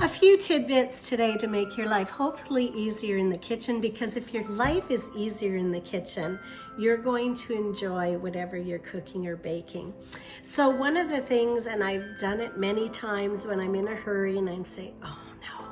A few tidbits today to make your life hopefully easier in the kitchen, because if your life is easier in the kitchen, you're going to enjoy whatever you're cooking or baking. So one of the things, and I've done it many times when I'm in a hurry and I'm saying, oh no,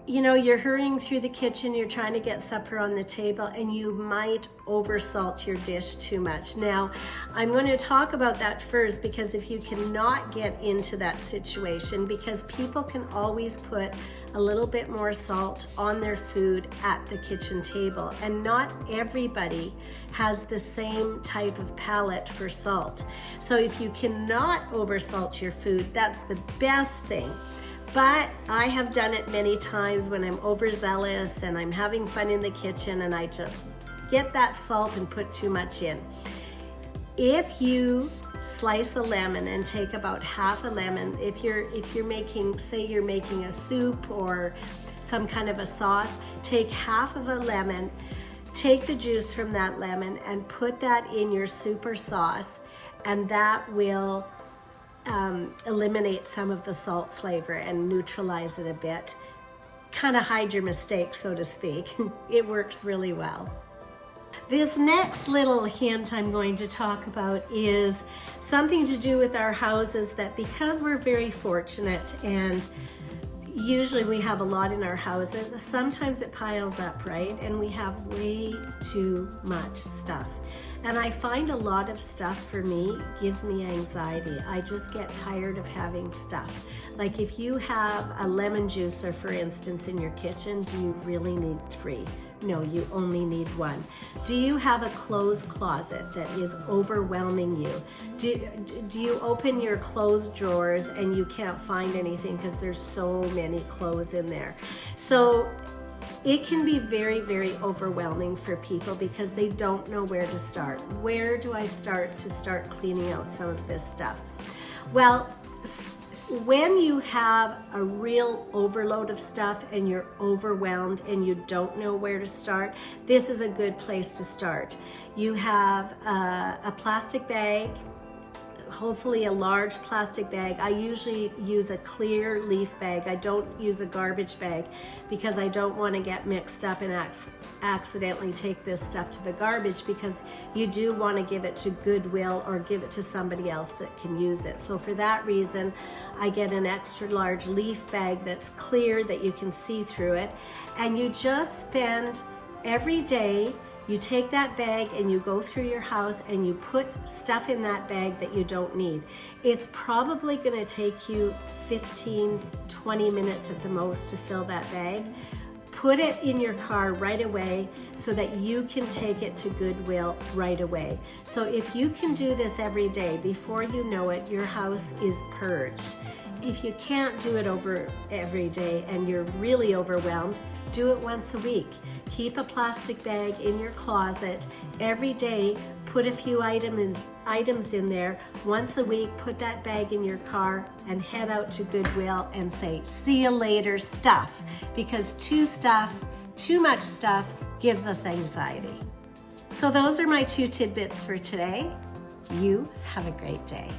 you know, you're hurrying through the kitchen, you're trying to get supper on the table, and you might oversalt your dish too much. Now, I'm going to talk about that first, because if you cannot get into that situation, because people can always put a little bit more salt on their food at the kitchen table, and not everybody has the same type of palate for salt. So if you cannot oversalt your food, that's the best thing. But I have done it many times when I'm overzealous and I'm having fun in the kitchen and I just get that salt and put too much in. If you slice a lemon and take about half a lemon, if you're making, say you're making a soup or some kind of a sauce, take half of a lemon, take the juice from that lemon and put that in your soup or sauce, and that will eliminate some of the salt flavor and neutralize it a bit. Kind of hide your mistake, so to speak. It works really well. This next little hint I'm going to talk about is something to do with our houses, that because we're very fortunate and usually we have a lot in our houses, sometimes it piles up, right? And we have way too much stuff. And I find a lot of stuff for me gives me anxiety. I just get tired of having stuff. Like if you have a lemon juicer, for instance, in your kitchen, do you really need 3? No, you only need 1. Do you have a clothes closet that is overwhelming you? Do you open your clothes drawers and you can't find anything because there's so many clothes in there? So it can be very, very overwhelming for people because they don't know where to start. Where do I start to start cleaning out some of this stuff? Well, when you have a real overload of stuff and you're overwhelmed and you don't know where to start, this is a good place to start. You have a plastic bag, hopefully a large plastic bag. I usually use a clear leaf bag. I don't use a garbage bag because I don't want to get mixed up and accidentally take this stuff to the garbage, because you do want to give it to Goodwill or give it to somebody else that can use it. So for that reason, I get an extra large leaf bag that's clear, that you can see through it. And you just spend every day, you take that bag and you go through your house and you put stuff in that bag that you don't need. It's probably going to take you 15, 20 minutes at the most to fill that bag. Put it in your car right away so that you can take it to Goodwill right away. So if you can do this every day, before you know it, your house is purged. If you can't do it over every day and you're really overwhelmed, do it once a week. Keep a plastic bag in your closet every day. Put a few items in there. Once a week, put that bag in your car and head out to Goodwill and say, see you later, stuff. Because too much stuff gives us anxiety. So those are my 2 tidbits for today. You have a great day.